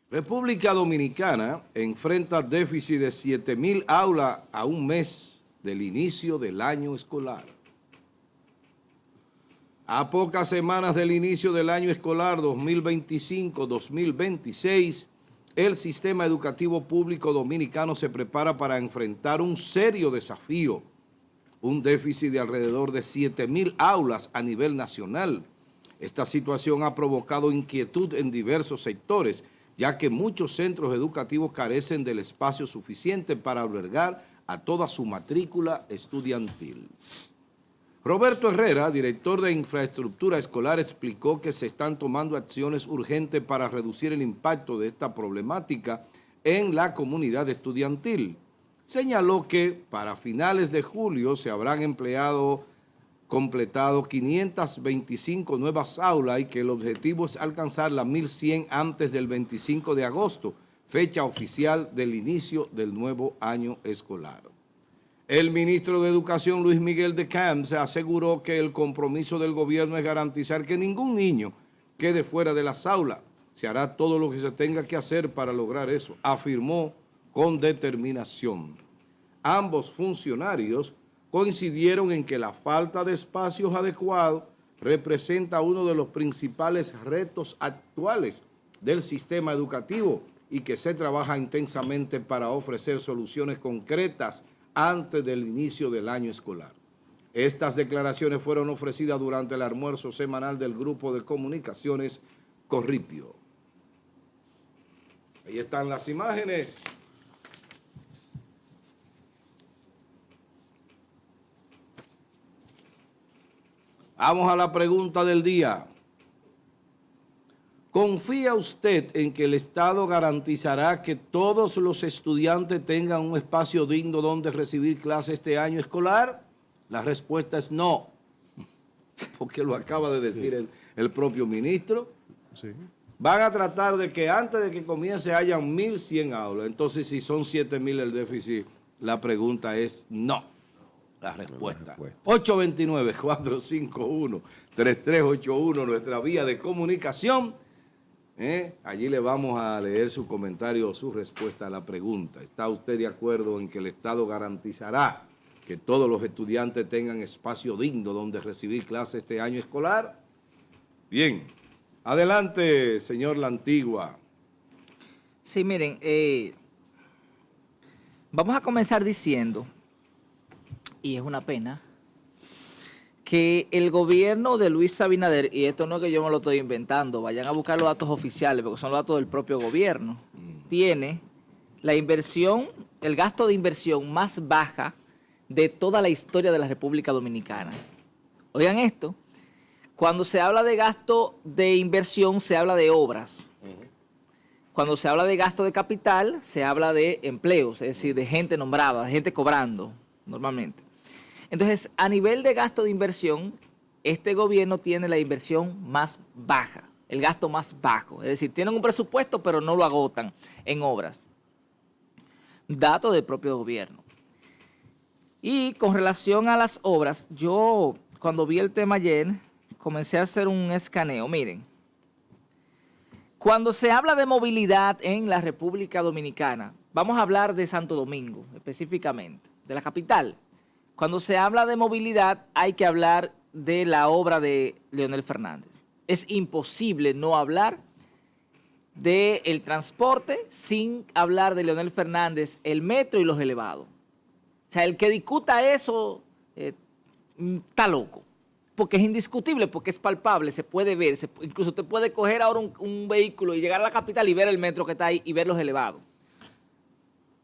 República Dominicana enfrenta déficit de 7.000 aulas a un mes del inicio del año escolar. A pocas semanas del inicio del año escolar 2025-2026, el sistema educativo público dominicano se prepara para enfrentar un serio desafío, un déficit de alrededor de 7.000 aulas a nivel nacional. Esta situación ha provocado inquietud en diversos sectores, ya que muchos centros educativos carecen del espacio suficiente para albergar a toda su matrícula estudiantil. Roberto Herrera, director de Infraestructura Escolar, explicó que se están tomando acciones urgentes para reducir el impacto de esta problemática en la comunidad estudiantil. Señaló que para finales de julio se habrán completado 525 nuevas aulas y que el objetivo es alcanzar las 1.100 antes del 25 de agosto, fecha oficial del inicio del nuevo año escolar. El ministro de Educación, Luis Miguel de Camps, aseguró que el compromiso del gobierno es garantizar que ningún niño quede fuera de las aulas. Se hará todo lo que se tenga que hacer para lograr eso, afirmó con determinación. Ambos funcionarios coincidieron en que la falta de espacios adecuados representa uno de los principales retos actuales del sistema educativo y que se trabaja intensamente para ofrecer soluciones concretas antes del inicio del año escolar. Estas declaraciones fueron ofrecidas durante el almuerzo semanal del Grupo de Comunicaciones Corripio. Ahí están las imágenes. Vamos a la pregunta del día. ¿Confía usted en que el Estado garantizará que todos los estudiantes tengan un espacio digno donde recibir clases este año escolar? La respuesta es no, porque lo acaba de decir el propio ministro. Sí. Van a tratar de que antes de que comience hayan 1.100 aulas. Entonces, si son 7.000 el déficit, la pregunta es no. La respuesta. 829-451-3381, nuestra vía de comunicación. Allí le vamos a leer su comentario o su respuesta a la pregunta. ¿Está usted de acuerdo en que el Estado garantizará que todos los estudiantes tengan espacio digno donde recibir clases este año escolar? Bien. Adelante, señor La Antigua. Sí, miren, vamos a comenzar diciendo, y es una pena, que el gobierno de Luis Abinader, y esto no es que yo me lo estoy inventando, vayan a buscar los datos oficiales, porque son los datos del propio gobierno, tiene la inversión, el gasto de inversión más baja de toda la historia de la República Dominicana. Oigan esto, cuando se habla de gasto de inversión, se habla de obras. Cuando se habla de gasto de capital, se habla de empleos, es decir, de gente nombrada, de gente cobrando normalmente. Entonces, a nivel de gasto de inversión, este gobierno tiene la inversión más baja, el gasto más bajo. Es decir, tienen un presupuesto, pero no lo agotan en obras. Dato del propio gobierno. Y con relación a las obras, yo cuando vi el tema ayer, comencé a hacer un escaneo. Miren, cuando se habla de movilidad en la República Dominicana, vamos a hablar de Santo Domingo específicamente, de la capital. Cuando se habla de movilidad hay que hablar de la obra de Leonel Fernández. Es imposible no hablar del transporte sin hablar de Leonel Fernández, el metro y los elevados. O sea, el que discuta eso está loco, porque es indiscutible, porque es palpable, se puede ver, incluso usted puede coger ahora un vehículo y llegar a la capital y ver el metro que está ahí y ver los elevados.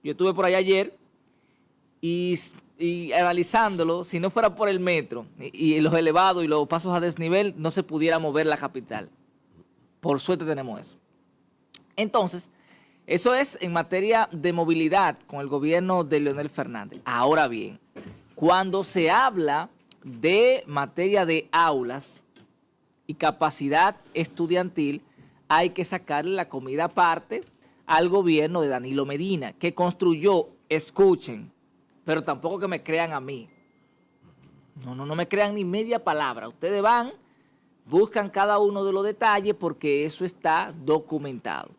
Yo estuve por allá ayer y analizándolo, si no fuera por el metro y los elevados y los pasos a desnivel, no se pudiera mover la capital. Por suerte tenemos eso. Entonces, eso es en materia de movilidad con el gobierno de Leonel Fernández. Ahora bien, cuando se habla de materia de aulas y capacidad estudiantil, hay que sacarle la comida aparte al gobierno de Danilo Medina, que construyó, escuchen, pero tampoco que me crean a mí. No me crean ni media palabra. Ustedes van, buscan cada uno de los detalles porque eso está documentado.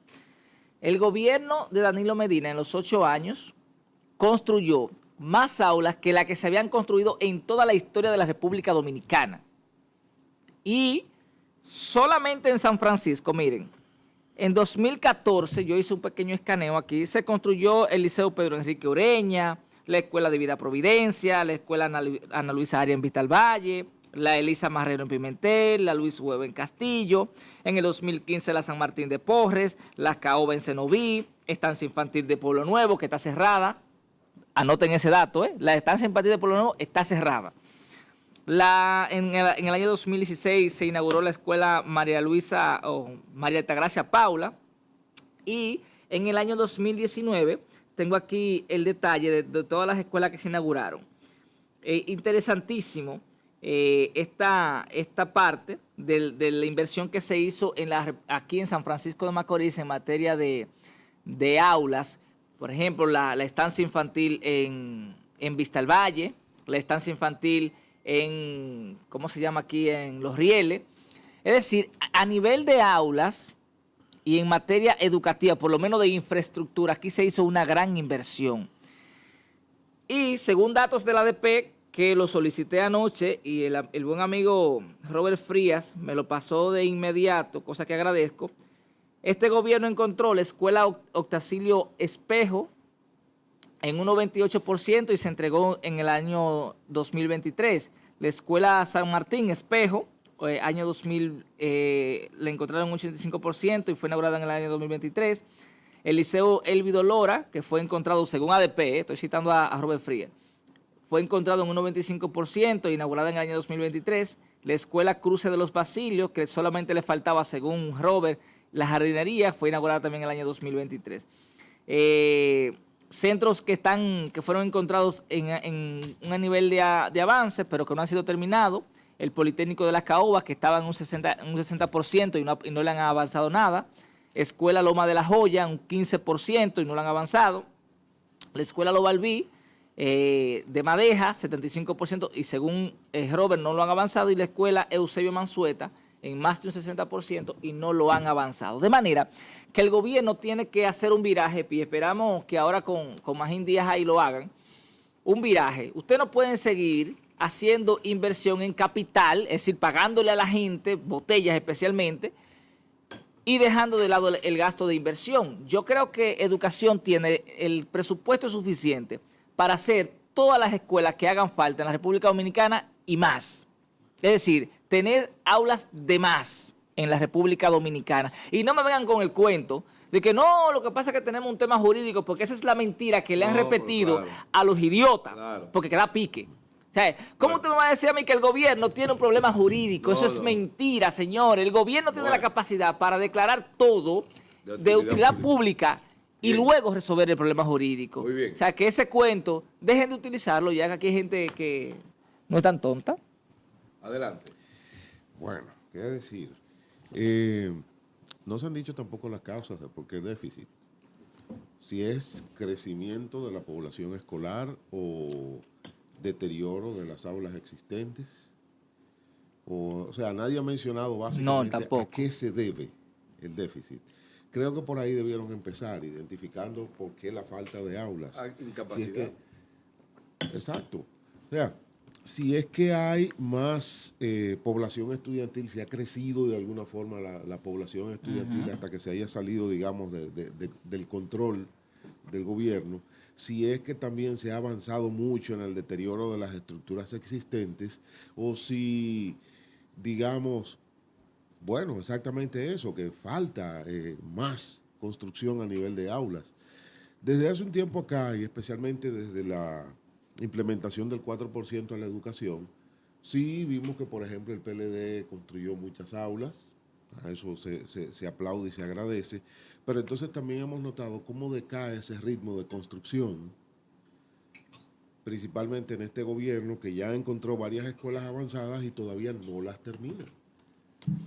El gobierno de Danilo Medina en los 8 años construyó más aulas que las que se habían construido en toda la historia de la República Dominicana. Y solamente en San Francisco, miren, en 2014, yo hice un pequeño escaneo aquí, se construyó el Liceo Pedro Enrique Ureña, la Escuela de Vida Providencia, la Escuela Ana Luisa Arias en Vista al Valle, la Elisa Marrero en Pimentel, la Luis Hueva en Castillo, en el 2015 la San Martín de Porres, la Caoba en Cenoví, estancia infantil de Pueblo Nuevo, que está cerrada, anoten ese dato, la estancia infantil de Pueblo Nuevo está cerrada. En el año 2016 se inauguró la escuela María Luisa o María Altagracia Paula, y en el año 2019 tengo aquí el detalle de todas las escuelas que se inauguraron. Interesantísimo esta parte de la inversión que se hizo aquí en San Francisco de Macorís en materia de aulas. Por ejemplo, la estancia infantil en Vista al Valle, la estancia infantil en, ¿cómo se llama aquí? En Los Rieles. Es decir, a nivel de aulas y en materia educativa, por lo menos de infraestructura, aquí se hizo una gran inversión. Y según datos de la ADP, que lo solicité anoche y el buen amigo Robert Frías me lo pasó de inmediato, cosa que agradezco, este gobierno encontró la escuela Octacilio Espejo en un 98% y se entregó en el año 2023. La escuela San Martín Espejo, año 2000, la encontraron en un 85% y fue inaugurada en el año 2023. El liceo Elvido Lora, que fue encontrado según ADP, estoy citando a Robert Frías, fue encontrado en un 95%, inaugurada en el año 2023. La escuela Cruce de los Basilios, que solamente le faltaba, según Robert, la jardinería, fue inaugurada también en el año 2023. Centros que fueron encontrados en un nivel de avance, pero que no han sido terminados. El Politécnico de las Caobas, que estaba en un 60% y no le han avanzado nada. Escuela Loma de la Joya, un 15% y no le han avanzado. La Escuela Lobalbí, de Madeja, 75%, y según Robert no lo han avanzado. Y la Escuela Eusebio Mansueta, en más de un 60% y no lo han avanzado. De manera que el gobierno tiene que hacer un viraje, y esperamos que ahora con Magín Díaz ahí lo hagan, un viraje. Ustedes no pueden seguir haciendo inversión en capital, es decir, pagándole a la gente, botellas especialmente, y dejando de lado el gasto de inversión. Yo creo que educación tiene el presupuesto suficiente para hacer todas las escuelas que hagan falta en la República Dominicana y más. Es decir, tener aulas de más en la República Dominicana. Y no me vengan con el cuento de que no, lo que pasa es que tenemos un tema jurídico, porque esa es la mentira que le han repetido a los idiotas, porque queda pique. O sea, ¿cómo usted me va a decir a mí que el gobierno tiene un problema jurídico? Eso es mentira, señor. El gobierno tiene la capacidad para declarar todo de utilidad pública y luego resolver el problema jurídico. Muy bien. O sea, que ese cuento, dejen de utilizarlo, ya que aquí hay gente que no es tan tonta. Adelante. Bueno, qué decir. No se han dicho tampoco las causas de por qué el déficit. Si es crecimiento de la población escolar o deterioro de las aulas existentes. O sea, nadie ha mencionado básicamente a qué se debe el déficit. Creo que por ahí debieron empezar, identificando por qué la falta de aulas. Incapacidad. Exacto. O sea, si es que hay más población estudiantil, si ha crecido de alguna forma la población estudiantil hasta que se haya salido, digamos, del control del gobierno, si es que también se ha avanzado mucho en el deterioro de las estructuras existentes, o si, digamos, bueno, exactamente eso, que falta más construcción a nivel de aulas. Desde hace un tiempo acá, y especialmente desde la implementación del 4% a la educación, sí vimos que, por ejemplo, el PLD construyó muchas aulas, a eso se aplaude y se agradece, pero entonces también hemos notado cómo decae ese ritmo de construcción, principalmente en este gobierno que ya encontró varias escuelas avanzadas y todavía no las termina.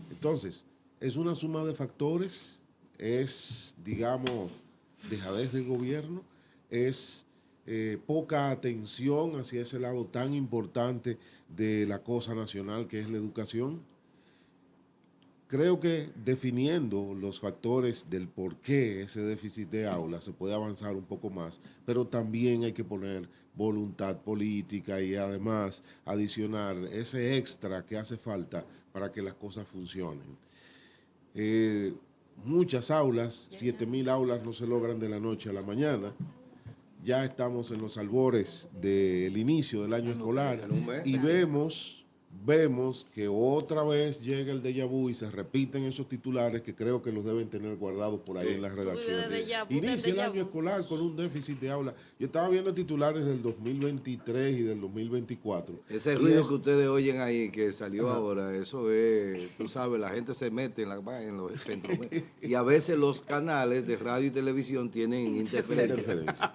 Entonces, es una suma de factores, es, digamos, dejadez del gobierno, es poca atención hacia ese lado tan importante de la cosa nacional que es la educación. creo que definiendo los factores del por qué ese déficit de aulas se puede avanzar un poco más, pero también hay que poner voluntad política y además adicionar ese extra que hace falta para que las cosas funcionen. Muchas aulas, 7.000 aulas no se logran de la noche a la mañana. Ya estamos en los albores del inicio del año escolar y vemos que otra vez llega el déjà vu y se repiten esos titulares que creo que los deben tener guardados por ahí en las redacciones. Inicia el año escolar con un déficit de aula. Yo estaba viendo titulares del 2023 y del 2024. Ese ruido que ustedes oyen ahí, que salió ahora, eso es, tú sabes, la gente se mete en los centros. Y a veces los canales de radio y televisión tienen interferencia.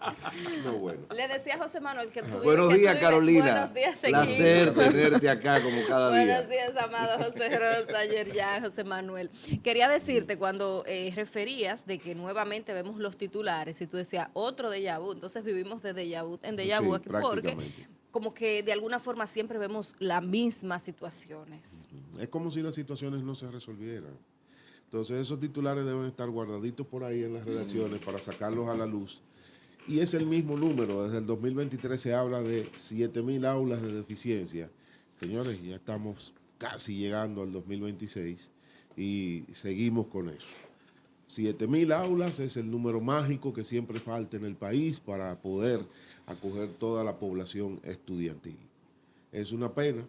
No, bueno. Le decía a José Manuel que tú Buenos días, Carolina. Buenos días, placer tenerte acá como cada día. Buenos días, amado José Rosa, ayer ya, José Manuel. Quería decirte, cuando referías de que nuevamente vemos los titulares, y tú decías otro déjà vu, entonces vivimos de déjà vu en déjà vu aquí, porque como que de alguna forma siempre vemos las mismas situaciones. Es como si las situaciones no se resolvieran. Entonces esos titulares deben estar guardaditos por ahí en las redacciones para sacarlos a la luz. Y es el mismo número, desde el 2023 se habla de 7.000 aulas de deficiencia. Señores, ya estamos casi llegando al 2026 y seguimos con eso. 7.000 aulas es el número mágico que siempre falta en el país para poder acoger toda la población estudiantil. Es una pena,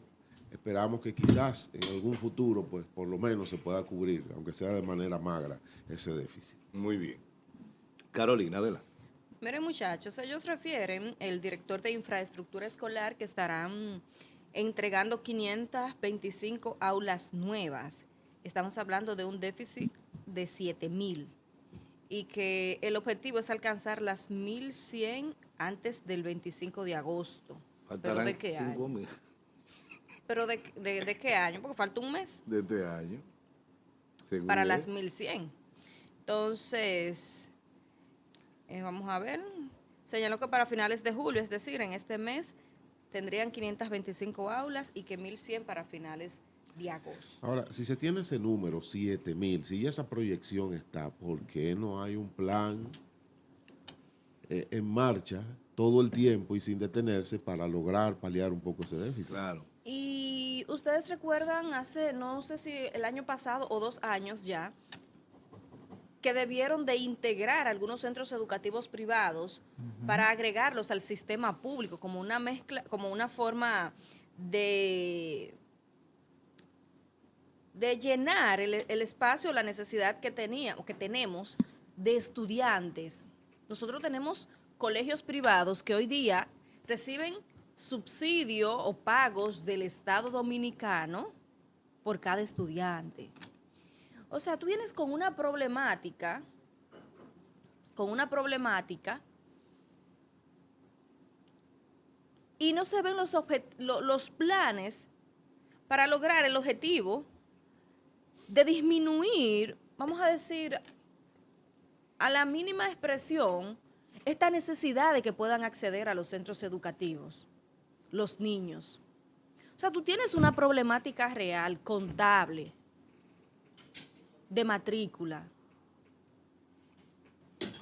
esperamos que quizás en algún futuro, pues por lo menos se pueda cubrir, aunque sea de manera magra, ese déficit. Muy bien. Carolina, adelante. Miren, muchachos, ellos refieren, el director de infraestructura escolar, que estarán entregando 525 aulas nuevas. Estamos hablando de un déficit de 7.000 y que el objetivo es alcanzar las 1.100 antes del 25 de agosto. Faltarán ¿Pero de qué año? 5.000. ¿Pero de qué año? Porque falta un mes. De este año. Para las 1.100. Entonces, vamos a ver. Señaló que para finales de julio, es decir, en este mes, tendrían 525 aulas y que 1.100 para finales de agosto. Ahora, si se tiene ese número, 7.000, si esa proyección está, ¿por qué no hay un plan en marcha todo el tiempo y sin detenerse para lograr paliar un poco ese déficit? Claro. Y ustedes recuerdan hace, no sé si el año pasado o 2 años ya, que debieron de integrar algunos centros educativos privados para agregarlos al sistema público como una mezcla, como una forma de llenar el espacio, la necesidad que tenemos de estudiantes. Nosotros tenemos colegios privados que hoy día reciben subsidio o pagos del Estado Dominicano por cada estudiante. O sea, tú vienes con una problemática, y no se ven los planes para lograr el objetivo de disminuir, vamos a decir, a la mínima expresión, esta necesidad de que puedan acceder a los centros educativos, los niños. O sea, tú tienes una problemática real, contable, de matrícula.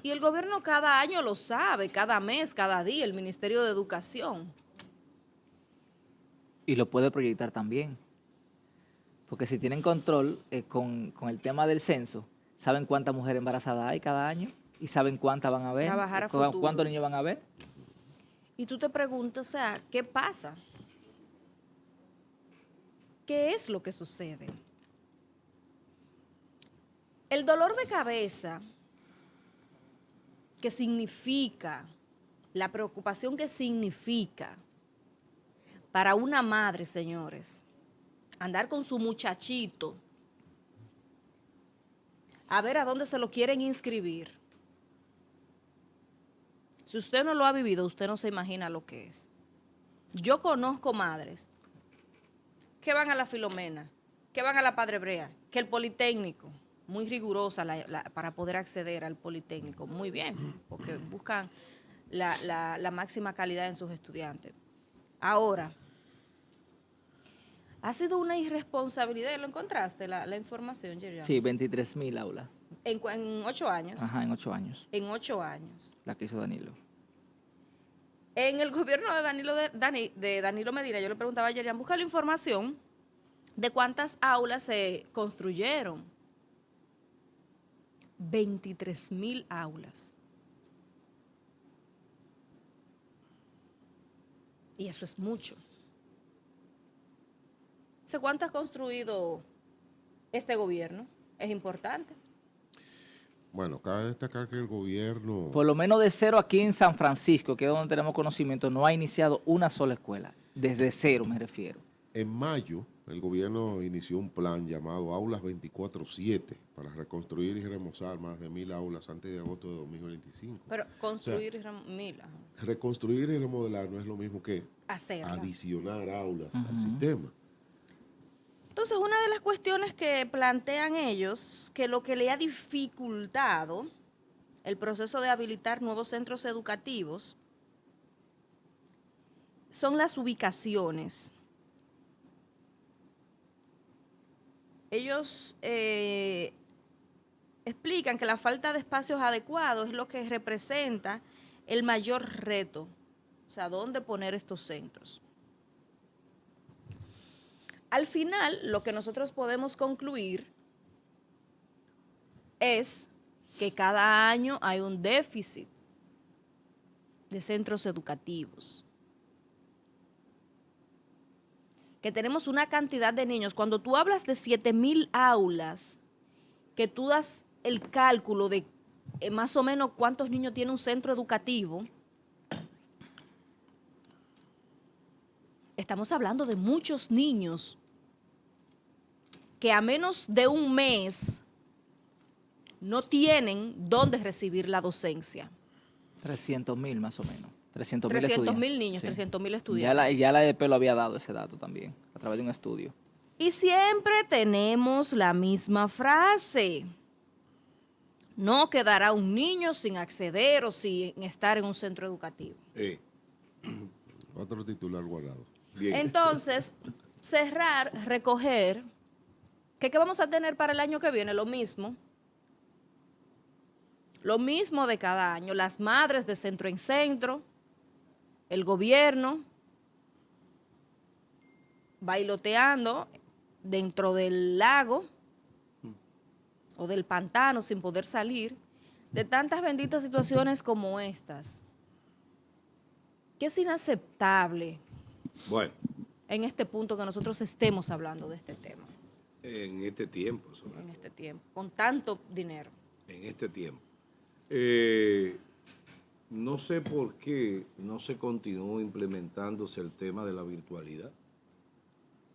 Y el gobierno cada año lo sabe, cada mes, cada día, el Ministerio de Educación. Y lo puede proyectar también. Porque si tienen control con el tema del censo, saben cuántas mujeres embarazadas hay cada año y saben cuántas van a haber, Trabajar a futuro. cuántos niños van a haber. Y tú te preguntas, o sea, ¿qué pasa? ¿Qué es lo que sucede? El dolor de cabeza que significa, la preocupación que significa para una madre, señores, andar con su muchachito, a ver a dónde se lo quieren inscribir. Si usted no lo ha vivido, usted no se imagina lo que es. Yo conozco madres que van a la Filomena, que van a la Padre Brea, que el Politécnico, muy rigurosa para poder acceder al Politécnico, muy bien, porque buscan la máxima calidad en sus estudiantes. Ahora, Ha sido una irresponsabilidad. ¿Lo encontraste, la información, Yerian? Sí, 23.000 aulas. En 8 años. Ajá, en 8 años. En 8 años. La que hizo Danilo. En el gobierno de Danilo Medina, yo le preguntaba a Yerian, busca la información de cuántas aulas se construyeron. 23.000 aulas. Y eso es mucho. ¿Cuánto ha construido este gobierno? Es importante. Bueno, cabe destacar que el gobierno... Por lo menos de cero aquí en San Francisco, que es donde tenemos conocimiento, no ha iniciado una sola escuela. Desde cero me refiero. En mayo, el gobierno inició un plan llamado Aulas 24/7 para reconstruir y remozar más de 1.000 aulas antes de agosto de 2025. Pero construir mil. Reconstruir y remodelar no es lo mismo que hacerla. Adicionar aulas al sistema. Entonces, una de las cuestiones que plantean ellos, que lo que le ha dificultado el proceso de habilitar nuevos centros educativos son las ubicaciones. Ellos explican que la falta de espacios adecuados es lo que representa el mayor reto, o sea, dónde poner estos centros. Al final, lo que nosotros podemos concluir es que cada año hay un déficit de centros educativos. Que tenemos una cantidad de niños. Cuando tú hablas de 7.000 aulas, que tú das el cálculo de más o menos cuántos niños tiene un centro educativo, estamos hablando de muchos niños que a menos de un mes no tienen dónde recibir la docencia. 300.000 más o menos. 300.000 300.000 niños, sí. 300.000 estudiantes. Ya la EDP lo había dado ese dato también, a través de un estudio. Y siempre tenemos la misma frase. No quedará un niño sin acceder o sin estar en un centro educativo. Otro titular guardado. Bien. Entonces, cerrar, recoger, ¿qué vamos a tener para el año que viene? Lo mismo de cada año. Las madres de centro en centro, el gobierno bailoteando dentro del lago o del pantano sin poder salir de tantas benditas situaciones como estas, que es inaceptable Bueno, en este punto que nosotros estemos hablando de este tema, en este tiempo, en este tiempo, con tanto dinero. en este tiempo. No sé por qué no se continuó implementándose el tema de la virtualidad,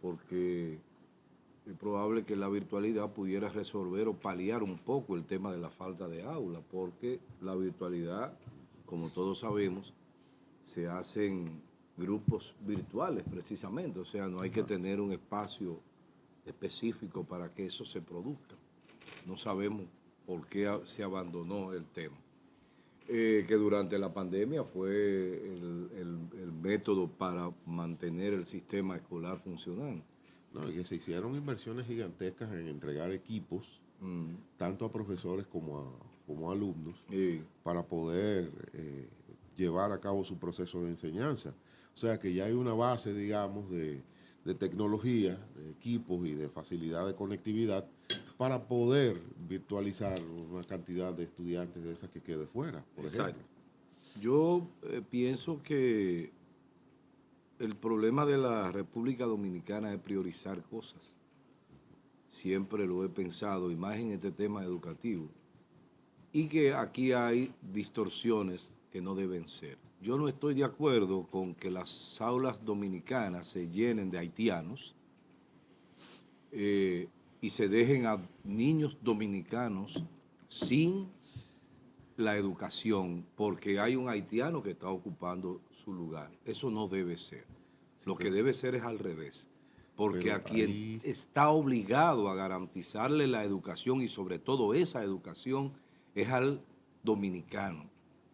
porque es probable que la virtualidad pudiera resolver o paliar un poco el tema de la falta de aula, porque la virtualidad, como todos sabemos, se hacen grupos virtuales precisamente, o sea, no hay que tener un espacio específico para que eso se produzca. No sabemos por qué se abandonó el tema. Que durante la pandemia fue el método para mantener el sistema escolar funcionando. No, y que se hicieron inversiones gigantescas en entregar equipos, tanto a profesores como a alumnos, para poder llevar a cabo su proceso de enseñanza. O sea que ya hay una base, digamos, de tecnología, de equipos y de facilidad de conectividad para poder virtualizar una cantidad de estudiantes de esas que quede fuera, por ejemplo. Yo pienso que el problema de la República Dominicana es priorizar cosas. Siempre lo he pensado, y más en este tema educativo. Y que aquí hay distorsiones que no deben ser. Yo no estoy de acuerdo con que las aulas dominicanas se llenen de haitianos y se dejen a niños dominicanos sin la educación porque hay un haitiano que está ocupando su lugar. Eso no debe ser. Lo que debe ser es al revés. Porque a quien está obligado a garantizarle la educación y sobre todo esa educación es al dominicano.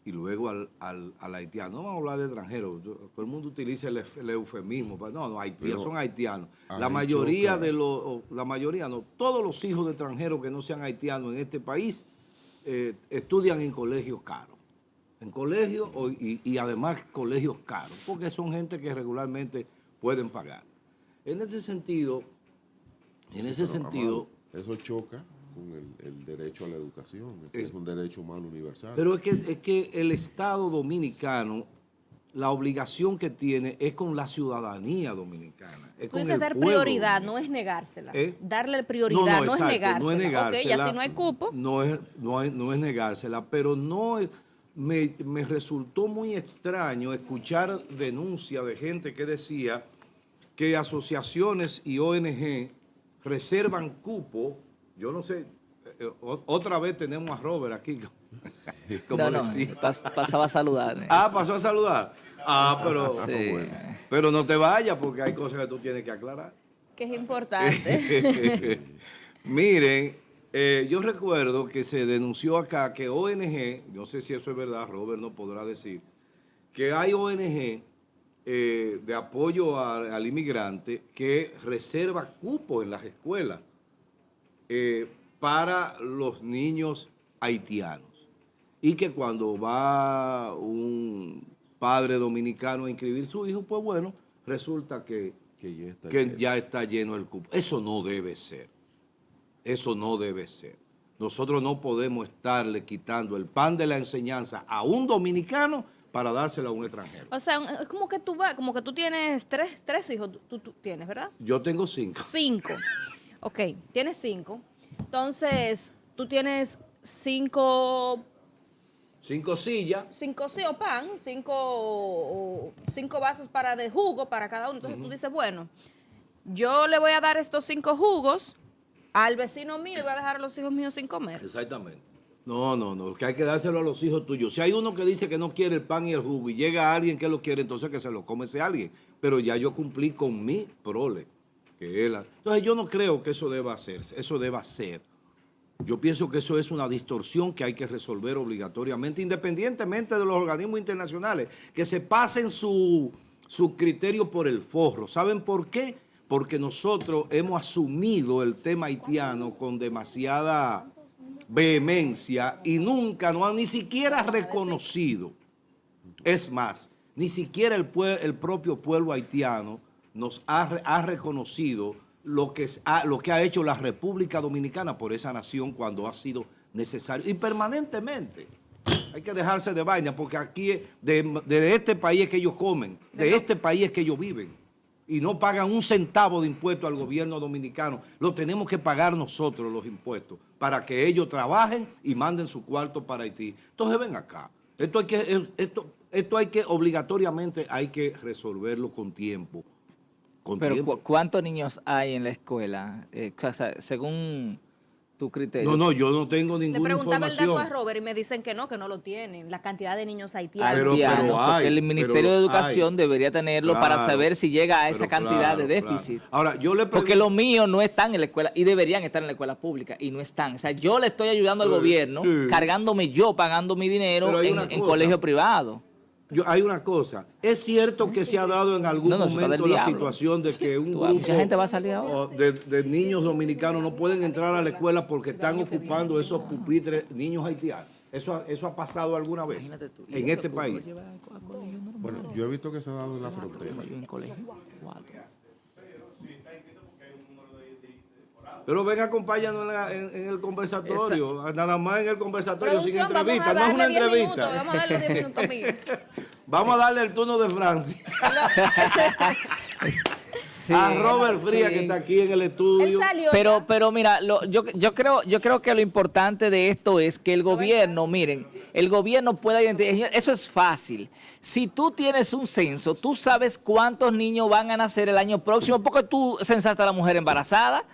y luego al haitiano. No vamos a hablar de extranjeros, todo el mundo utiliza el eufemismo. No, haitianos, son haitianos. La mayoría no, todos los hijos de extranjeros que no sean haitianos en este país estudian en colegios caros. En colegios y además colegios caros, porque son gente que regularmente pueden pagar. En ese sentido, Amado, eso choca con el derecho a la educación, que es un derecho humano universal. Pero es que el Estado dominicano, la obligación que tiene es con la ciudadanía dominicana. Es Tú con dices el dar pueblo prioridad, dominicano. no es negársela. No, Darle prioridad, no, exacto, es negársela. no es negársela. Ok, y así no hay cupo. No es negársela, pero no es, me resultó muy extraño escuchar denuncias de gente que decía que asociaciones y ONG reservan cupo. Yo no sé, otra vez tenemos a Robert aquí. Como decía. Pasaba a saludar. Pasó a saludar. Sí. Pero no te vayas porque hay cosas que tú tienes que aclarar. Que es importante. Miren, yo recuerdo que se denunció acá que ONG, no sé si eso es verdad, Robert no podrá decir, que hay ONG de apoyo al inmigrante que reserva cupos en las escuelas para los niños haitianos. Y que cuando va un padre dominicano a inscribir su hijo, pues bueno, resulta que ya está lleno el cupo. Eso no debe ser. Eso no debe ser. Nosotros no podemos estarle quitando el pan de la enseñanza a un dominicano para dárselo a un extranjero. O sea, es como que tú tienes tres hijos, tú tienes, ¿verdad? Yo tengo 5. 5. Ok, tienes 5. Entonces, tú tienes 5 sillas. 5 pan, 5 vasos de jugo para cada uno. Entonces tú dices, bueno, yo le voy a dar estos 5 jugos al vecino mío y voy a dejar a los hijos míos sin comer. Exactamente. No, que hay que dárselo a los hijos tuyos. Si hay uno que dice que no quiere el pan y el jugo y llega alguien que lo quiere, entonces que se lo come ese alguien. Pero ya yo cumplí con mi prole. Entonces yo no creo que eso deba hacerse, eso deba ser. Yo pienso que eso es una distorsión que hay que resolver obligatoriamente, independientemente de los organismos internacionales, que se pasen su criterio por el forro. ¿Saben por qué? Porque nosotros hemos asumido el tema haitiano con demasiada vehemencia y nunca, ni siquiera reconocido. Es más, ni siquiera el propio pueblo haitiano nos ha reconocido lo que ha hecho la República Dominicana por esa nación cuando ha sido necesario y permanentemente. Hay que dejarse de vaina porque aquí de este país es que ellos comen, de este país es que ellos viven y no pagan un centavo de impuesto al gobierno dominicano. Lo tenemos que pagar nosotros los impuestos para que ellos trabajen y manden su cuarto para Haití. Entonces ven acá, esto hay que obligatoriamente hay que resolverlo con tiempo. Pero ¿cuántos niños hay en la escuela? O sea, según tu criterio. No, yo no tengo ninguna Le preguntaba información. el dato a Robert y me dicen que no lo tienen. La cantidad de niños haitianos. Porque el Ministerio de Educación debería tenerlo para saber si llega a esa cantidad de déficit. Claro. Ahora, yo le pregunto, porque los míos no están en la escuela y deberían estar en la escuela pública y no están. O sea, yo le estoy ayudando al gobierno, cargándome yo, pagando mi dinero en colegio privado. Hay una cosa, es cierto que se ha dado en algún momento la situación de que un grupo mucha gente va a salir ahora. De niños dominicanos no pueden entrar a la escuela porque están ocupando esos pupitres niños haitianos. ¿Eso ha pasado alguna vez en este país? Bueno, yo he visto que se ha dado en la frontera. Pero ven, acompáñanos en el conversatorio. Exacto. Nada más en el conversatorio, sin Producción, entrevista. No es una entrevista. Vamos a darle 10 minutos mío. Vamos a darle el turno de Francia. Sí, a Robert Frías, sí. que está aquí en el estudio. Él salió Pero mira, yo creo que lo importante de esto es que el gobierno, miren, el gobierno pueda identificar, eso es fácil. Si tú tienes un censo, tú sabes cuántos niños van a nacer el año próximo, porque tú censaste a la mujer embarazada.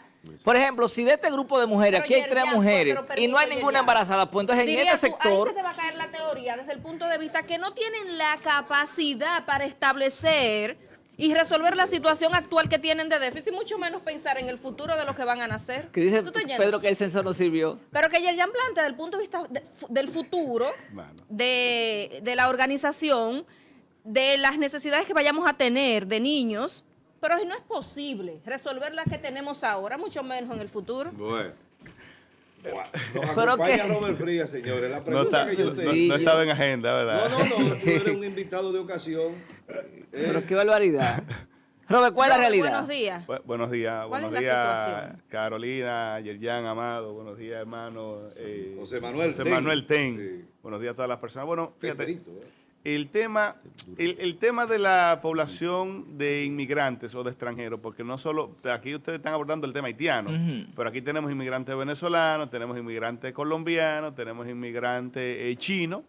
Por ejemplo, si de este grupo de mujeres, aquí hay 3 mujeres y no hay ninguna embarazada, pues entonces en este sector... Ahí se te va a caer la teoría desde el punto de vista que no tienen la capacidad para establecer y resolver la situación actual que tienen de déficit, mucho menos pensar en el futuro de los que van a nacer. Que dice ¿Tú estás oyendo? Pedro que el censo no sirvió. Pero que Yerjan plantea desde el punto de vista del futuro, de la organización, de las necesidades que vayamos a tener de niños, pero no es posible resolver las que tenemos ahora, mucho menos en el futuro. Bueno. Nos Pero acompaña que- Robert Frías, señores. La No, pregunta que yo sé. Sí, no estaba en agenda, ¿verdad? No, tú eres un invitado de ocasión. Pero qué barbaridad. Robert, ¿cuál es la Robert, realidad? Buenos días. Buenos días, ¿Cuál buenos es la días, situación? Carolina, Yerjan, Amado, buenos días, hermano. José Manuel José Ten. Manuel Ten. Sí. Buenos días a todas las personas. Bueno, fíjate, Perito, ¿eh? el tema de la población de inmigrantes o de extranjeros, porque no solo, aquí ustedes están abordando el tema haitiano, Ujú. pero aquí tenemos inmigrantes venezolanos, tenemos inmigrantes colombianos, tenemos inmigrantes chinos.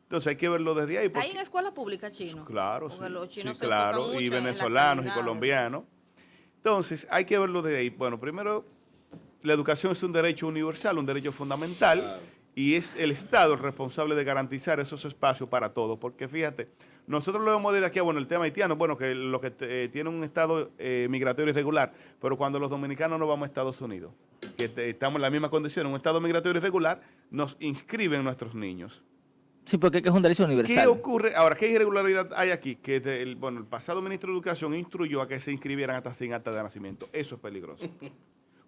Entonces hay que verlo desde ahí. ¿Hay en escuela pública chino? Claro, Porque sí, los chinos sí, se claro, enfocan y mucho en la venezolanos y calidad. colombianos. Entonces, hay que verlo desde ahí. Bueno, primero, la educación es un derecho universal, un derecho fundamental, y es el Estado el responsable de garantizar esos espacios para todos. Porque fíjate, nosotros lo vemos desde aquí, bueno, el tema haitiano, bueno, que los que tienen un estado migratorio irregular, pero cuando los dominicanos nos vamos a Estados Unidos, que estamos en la misma condición, en un estado migratorio irregular, nos inscriben nuestros niños. Sí, porque es que es un derecho universal. ¿Qué ocurre? Ahora, ¿qué irregularidad hay aquí? Que el pasado ministro de Educación instruyó a que se inscribieran hasta sin acta de nacimiento. Eso es peligroso.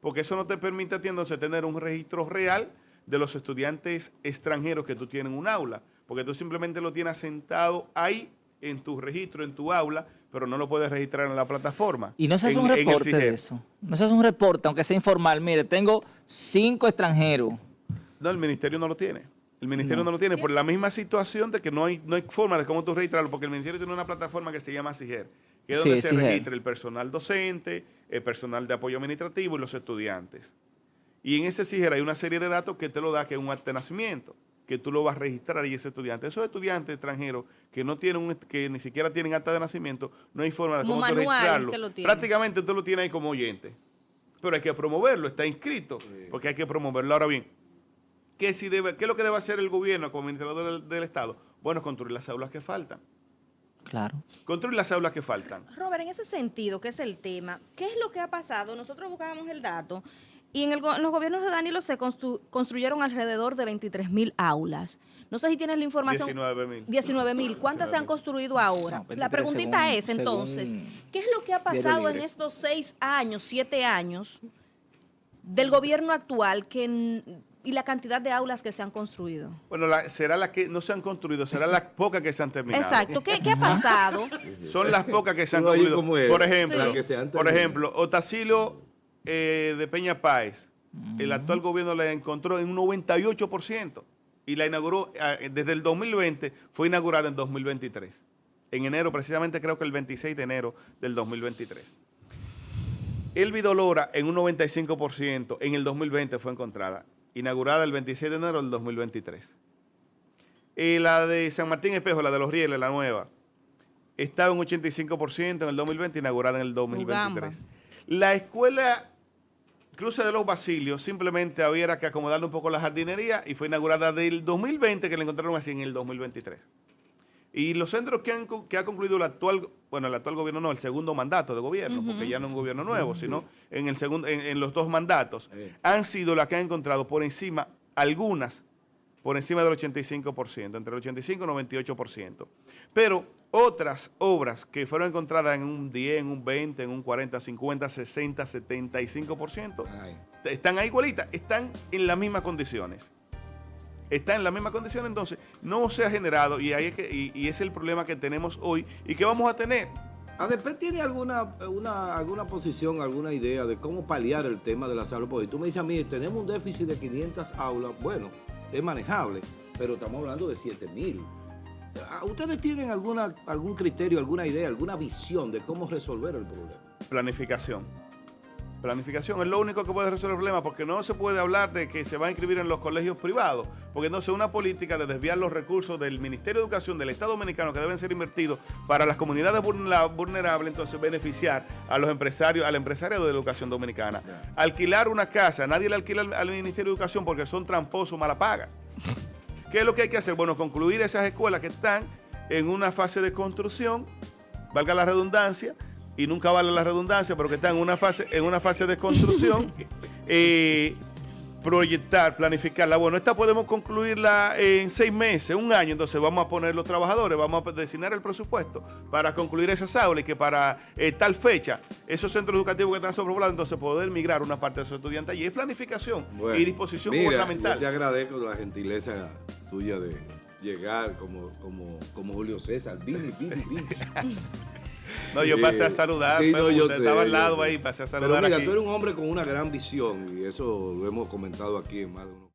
Porque eso no te permite a ti entonces tener un registro real de los estudiantes extranjeros que tú tienes en un aula. Porque tú simplemente lo tienes sentado ahí en tu registro, en tu aula, pero no lo puedes registrar en la plataforma. Y no se hace un en el reporte de CIGEP. eso. No se hace un reporte, aunque sea informal. Mire, tengo 5 extranjeros. No, el ministerio no lo tiene. El ministerio no lo tiene por la misma situación de que no hay forma de cómo tú registrarlo, porque el ministerio tiene una plataforma que se llama CIGER, que es Sí, donde se CIGER. registra el personal docente, el personal de apoyo administrativo y los estudiantes. Y en ese CIGER hay una serie de datos que te lo da, que es un acta de nacimiento, que tú lo vas a registrar y ese estudiante. Esos estudiantes extranjeros que no tienen que ni siquiera tienen acta de nacimiento, no hay forma de Como cómo tú manuales registrarlo. que lo tienen. Prácticamente tú lo tienes ahí como oyente. Pero hay que promoverlo, está inscrito, porque hay que promoverlo. Ahora bien, ¿qué es lo que debe hacer el gobierno como administrador del Estado? Bueno, construir las aulas que faltan. Claro. Construir las aulas que faltan. Robert, en ese sentido, que es el tema, ¿qué es lo que ha pasado? Nosotros buscábamos el dato y en los gobiernos de Danilo se construyeron alrededor de 23.000 aulas. No sé si tienes la información. 19.000. 19.000. ¿Cuántas se han construido ahora? No, 23 La preguntita según- es, entonces, según ¿qué es lo que ha pasado en Libre. estos 6 años, 7 años del gobierno actual y la cantidad de aulas que se han construido? Bueno, será las que no se han construido, será las pocas que se han terminado. Exacto. ¿Qué ha pasado? Son las pocas que se han Tú ahí construido. como eres. Por ejemplo, Sí. Las que se han por terminado. ejemplo, Otacílio de Peña Páez, el actual gobierno la encontró en un 98% y la inauguró desde el 2020, fue inaugurada en 2023. En enero, precisamente creo que el 26 de enero del 2023. El Vidolora en un 95% en el 2020 fue encontrada, inaugurada el 26 de enero del 2023. La de San Martín Espejo, la de Los Rieles, la nueva, estaba en un 85% en el 2020, inaugurada en el 2023. Ugamba. La escuela Cruce de los Basilios simplemente había que acomodarle un poco la jardinería y fue inaugurada del 2020, que la encontraron así en el 2023. Y los centros que ha concluido el actual gobierno no, el segundo mandato de gobierno, porque ya no es un gobierno nuevo, sino en el segundo, en los 2 mandatos, han sido las que han encontrado por encima, algunas, por encima del 85%, entre el 85 y el 98%. Pero otras obras que fueron encontradas en un 10, en un 20, en un 40, 50, 60, 75%, Ay. están ahí igualitas, están en las mismas condiciones. Está en la misma condición, entonces no se ha generado y es el problema que tenemos hoy y que vamos a tener. ¿ADP tiene alguna posición, alguna idea de cómo paliar el tema de las aulas? Porque tú me dices a mí, tenemos un déficit de 500 aulas, bueno, es manejable, pero estamos hablando de 7.000. ¿Ustedes tienen algún criterio, alguna idea, alguna visión de cómo resolver el problema? Planificación. Planificación es lo único que puede resolver el problema, porque no se puede hablar de que se va a inscribir en los colegios privados, porque entonces una política de desviar los recursos del Ministerio de Educación del Estado Dominicano que deben ser invertidos para las comunidades vulnerables, entonces beneficiar a los empresarios, al empresario de la educación dominicana. Alquilar una casa, nadie le alquila al Ministerio de Educación porque son tramposos, mala paga. ¿Qué es lo que hay que hacer? Bueno, concluir esas escuelas que están en una fase de construcción valga la redundancia, y nunca vale la redundancia, pero que están en una fase de construcción, proyectar, planificarla. Bueno, esta podemos concluirla en 6 meses, 1 año, entonces vamos a poner los trabajadores, vamos a designar el presupuesto para concluir esas aulas y que para tal fecha esos centros educativos que están sobrepoblados, entonces poder migrar una parte de esos estudiantes allí. Es planificación Bueno, y disposición mira, gubernamental. Yo te agradezco la gentileza tuya de llegar como Julio César. Vini. No, yo pasé a saludar, Sí, no, yo usted sé, estaba al yo lado sé. ahí, pasé a Pero saludar mira, aquí. tú eres un hombre con una gran visión y eso lo hemos comentado aquí en más de uno.